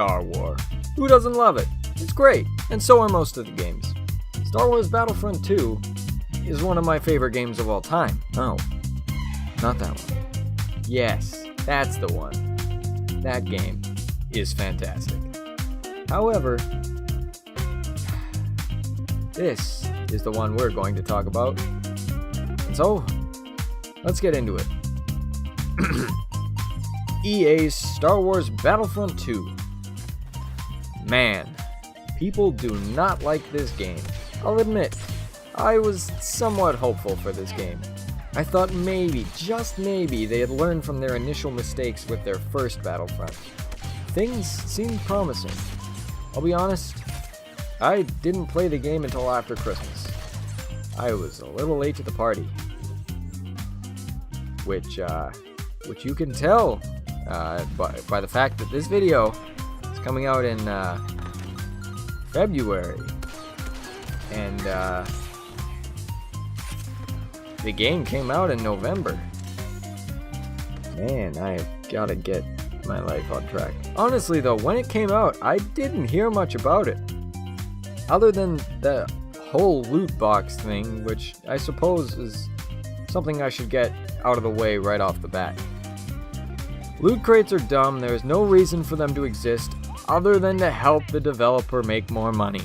Star Wars. Who doesn't love it? It's great, and so are most of the games. Star Wars Battlefront 2 is one of my favorite games of all time. Oh, not that one. Yes, that's the one. That game is fantastic. However, this is the one we're going to talk about. And so, let's get into it. EA's Star Wars Battlefront 2. Man, people do not like this game. I'll admit, I was somewhat hopeful for this game. I thought maybe, just maybe, they had learned from their initial mistakes with their first Battlefront. Things seemed promising. I'll be honest, I didn't play the game until after Christmas. I was a little late to the party. Which you can tell by the fact that this video is coming out in February. And the game came out in November. Man, I've gotta get my life on track. Honestly though, when it came out, I didn't hear much about it. Other than the whole loot box thing, which I suppose is something I should get out of the way right off the bat. Loot crates are dumb, there is no reason for them to exist other than to help the developer make more money.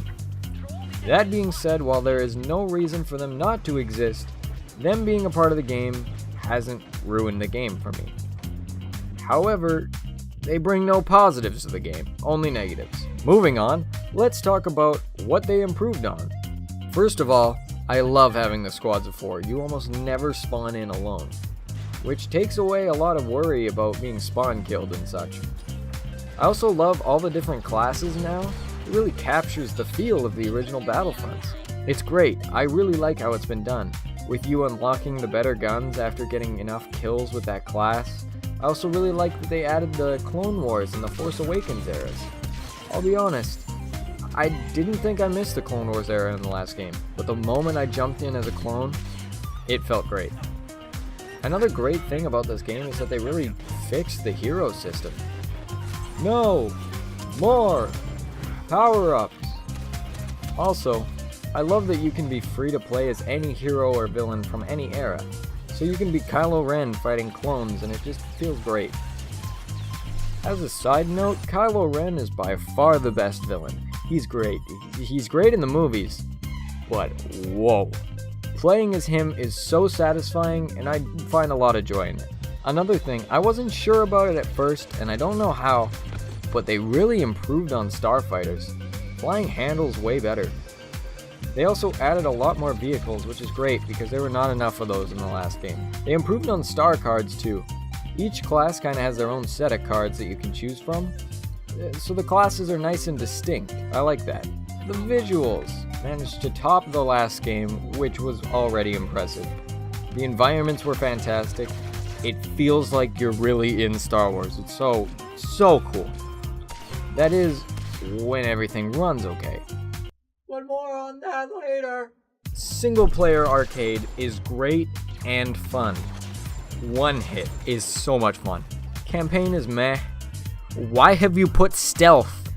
That being said, while there is no reason for them not to exist, them being a part of the game hasn't ruined the game for me. However, they bring no positives to the game, only negatives. Moving on, let's talk about what they improved on. First of all, I love having the squads of 4. You almost never spawn in alone, which takes away a lot of worry about being spawn killed and such. I also love all the different classes now. It really captures the feel of the original Battlefronts. It's great. I really like how it's been done, with you unlocking the better guns after getting enough kills with that class. I also really like that they added the Clone Wars and the Force Awakens eras. I'll be honest, I didn't think I missed the Clone Wars era in the last game, but the moment I jumped in as a clone, it felt great. Another great thing about this game is that they really fixed the hero system. No! More! Power-ups! Also, I love that you can be free to play as any hero or villain from any era. So you can be Kylo Ren fighting clones and it just feels great. As a side note, Kylo Ren is by far the best villain. He's great. He's great in the movies. But whoa. Playing as him is so satisfying and I find a lot of joy in it. Another thing, I wasn't sure about it at first and I don't know how, but they really improved on starfighters. Flying handles way better. They also added a lot more vehicles, which is great because there were not enough of those in the last game. They improved on star cards too. Each class kind of has their own set of cards that you can choose from, so the classes are nice and distinct. I like that. The visuals managed to top the last game, which was already impressive. The environments were fantastic. It feels like you're really in Star Wars. It's so cool. That is, when everything runs okay. But more on that later. Single player arcade is great and fun. One hit is so much fun. Campaign is meh. Why have you put stealth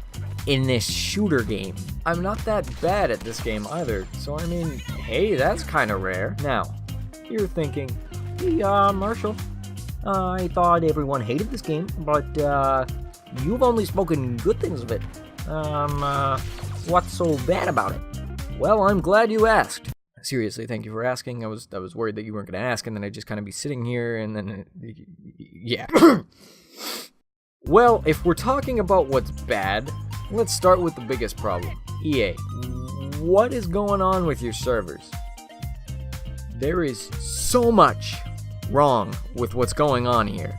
in this shooter game? I'm not that bad at this game either, so I mean, hey, that's kind of rare. Now, you're thinking, hey, Marshall, I thought everyone hated this game, but you've only spoken good things of it. What's so bad about it? Well, I'm glad you asked. Seriously, thank you for asking. I was worried that you weren't going to ask, and then I'd just kind of be sitting here, and then, yeah. Well, if we're talking about what's bad, let's start with the biggest problem. EA, what is going on with your servers? There is so much wrong with what's going on here.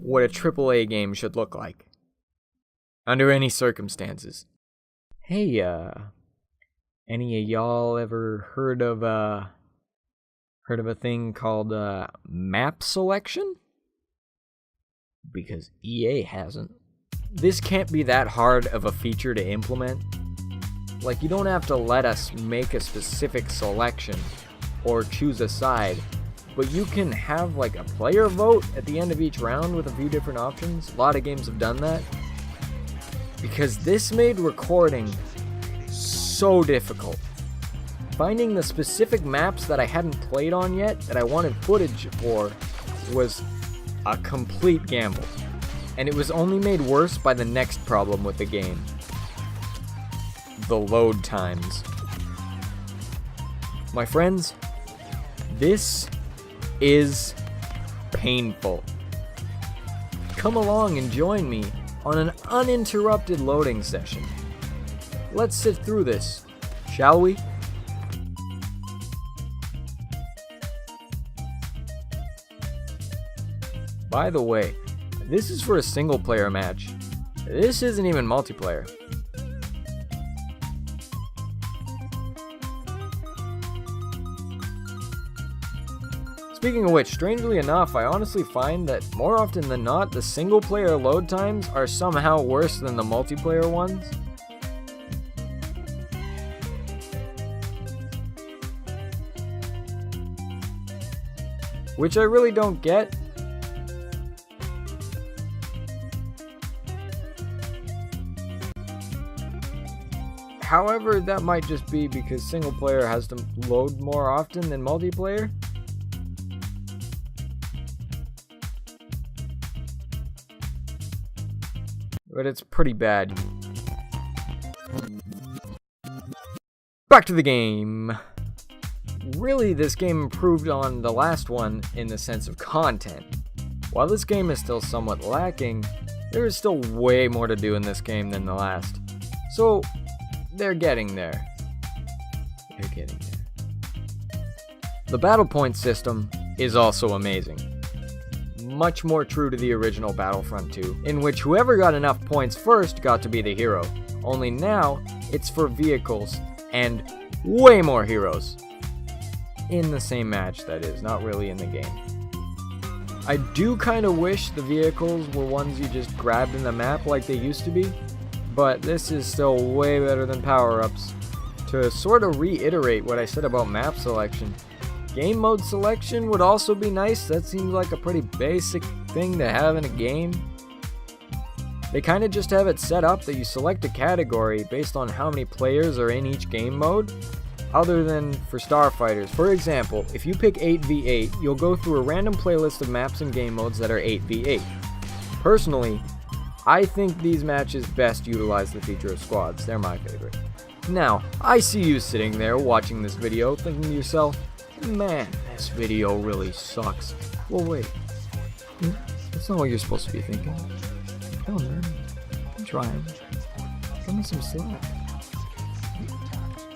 what a AAA game should look like. Under any circumstances. Hey, any of y'all ever heard of a thing called map selection? Because EA hasn't. This can't be that hard of a feature to implement. Like, you don't have to let us make a specific selection or choose a side, but you can have like a player vote at the end of each round with a few different options. A lot of games have done that. Because this made recording so difficult. Finding the specific maps that I hadn't played on yet that I wanted footage for was a complete gamble. And it was only made worse by the next problem with the game. The load times. My friends, this is painful. Come along and join me on an uninterrupted loading session. Let's sit through this, shall we? By the way, this is for a single player match. This isn't even multiplayer. Speaking of which, strangely enough, I honestly find that more often than not, the single player load times are somehow worse than the multiplayer ones. Which I really don't get. However, that might just be because single player has to load more often than multiplayer. But it's pretty bad. Back to the game. Really, this game improved on the last one in the sense of content. While this game is still somewhat lacking, there is still way more to do in this game than the last. So, they're getting there. The battle point system is also amazing. Much more true to the original Battlefront 2, in which whoever got enough points first got to be the hero. Only now, it's for vehicles, and way more heroes. In the same match, that is, not really in the game. I do kind of wish the vehicles were ones you just grabbed in the map like they used to be, but this is still way better than power-ups. To sort of reiterate what I said about map selection, game mode selection would also be nice. That seems like a pretty basic thing to have in a game. They kind of just have it set up that you select a category based on how many players are in each game mode, other than for starfighters. For example, if you pick 8v8, you'll go through a random playlist of maps and game modes that are 8v8. Personally, I think these matches best utilize the feature of squads. They're my favorite. Now, I see you sitting there watching this video thinking to yourself, man, this video really sucks. Well, wait. That's not what you're supposed to be thinking. Come on, man. I'm trying. Give me some slack.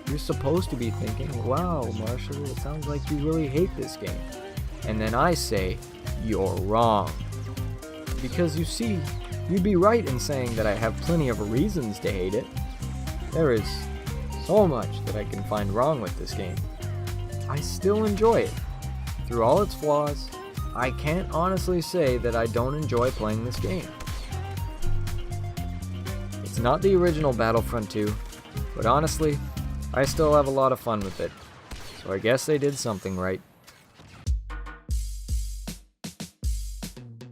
You're supposed to be thinking, wow, Marshall, it sounds like you really hate this game. And then I say, you're wrong. Because you see, you'd be right in saying that I have plenty of reasons to hate it. There is so much that I can find wrong with this game. I still enjoy it. Through all its flaws, I can't honestly say that I don't enjoy playing this game. It's not the original Battlefront 2, but honestly, I still have a lot of fun with it. So I guess they did something right.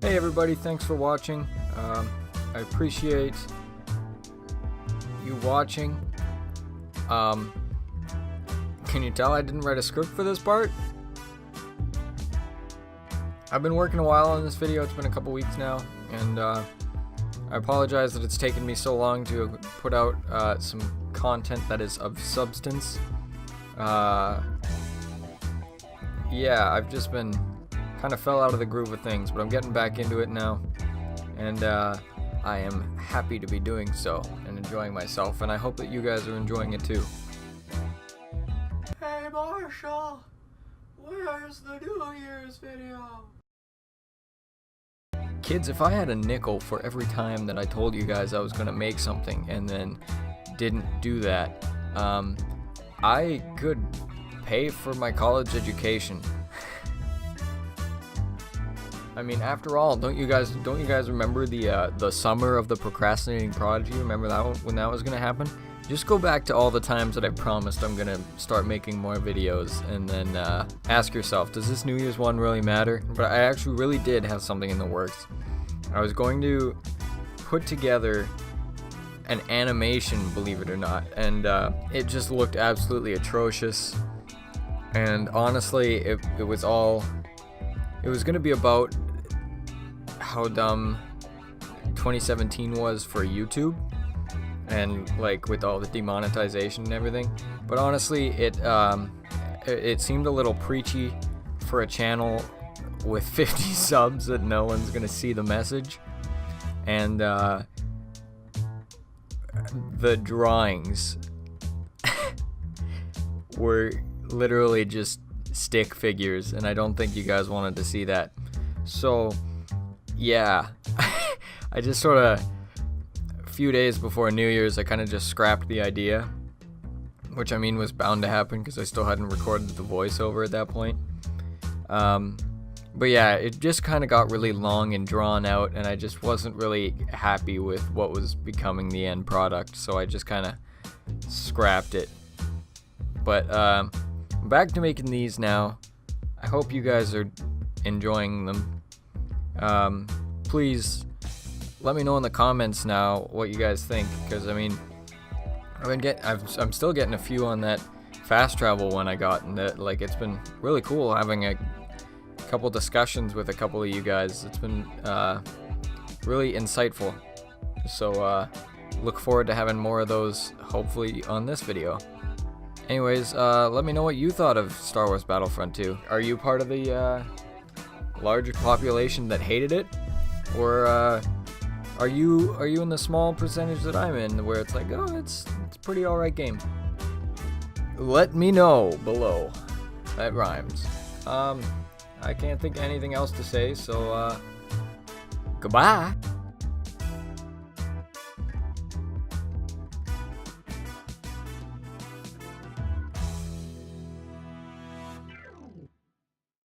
Hey everybody, thanks for watching. I appreciate you watching. Can you tell I didn't write a script for this part? I've been working a while on this video. It's been a couple weeks now, and I apologize that it's taken me so long to put out some content that is of substance. Yeah, I've just been kind of fell out of the groove of things, but I'm getting back into it now, and I am happy to be doing so and enjoying myself, and I hope that you guys are enjoying it too. Hey Marshall, where's the New Year's video? Kids, if I had a nickel for every time that I told you guys I was gonna make something and then didn't do that, I could pay for my college education. I mean, after all, don't you guys remember the summer of the procrastinating prodigy? Remember that one, when that was gonna happen? Just go back to all the times that I promised I'm gonna start making more videos, and then ask yourself, does this New Year's one really matter? But I actually really did have something in the works. I was going to put together an animation, believe it or not, and it just looked absolutely atrocious. And honestly, it was gonna be about how dumb 2017 was for YouTube, and like with all the demonetization and everything. But honestly, it seemed a little preachy for a channel with 50 subs that no one's gonna see the message. And the drawings were literally just stick figures, and I don't think you guys wanted to see that. So yeah, I just sort of, a few days before New Year's, I kind of just scrapped the idea, which I mean was bound to happen because I still hadn't recorded the voiceover at that point. But yeah, it just kind of got really long and drawn out, and I just wasn't really happy with what was becoming the end product, so I just kind of scrapped it. But I'm back to making these now. I hope you guys are enjoying them. Please let me know in the comments now what you guys think, because I mean, I'm still getting a few on that fast travel one I got, and that, like, it's been really cool having a couple discussions with a couple of you guys. It's been really insightful. So look forward to having more of those, hopefully on this video. Anyways, let me know what you thought of Star Wars Battlefront 2. Are you part of the larger population that hated it, or are you in the small percentage that I'm in, where it's like, oh, it's a pretty alright game? Let me know below. That rhymes. I can't think of anything else to say, so goodbye.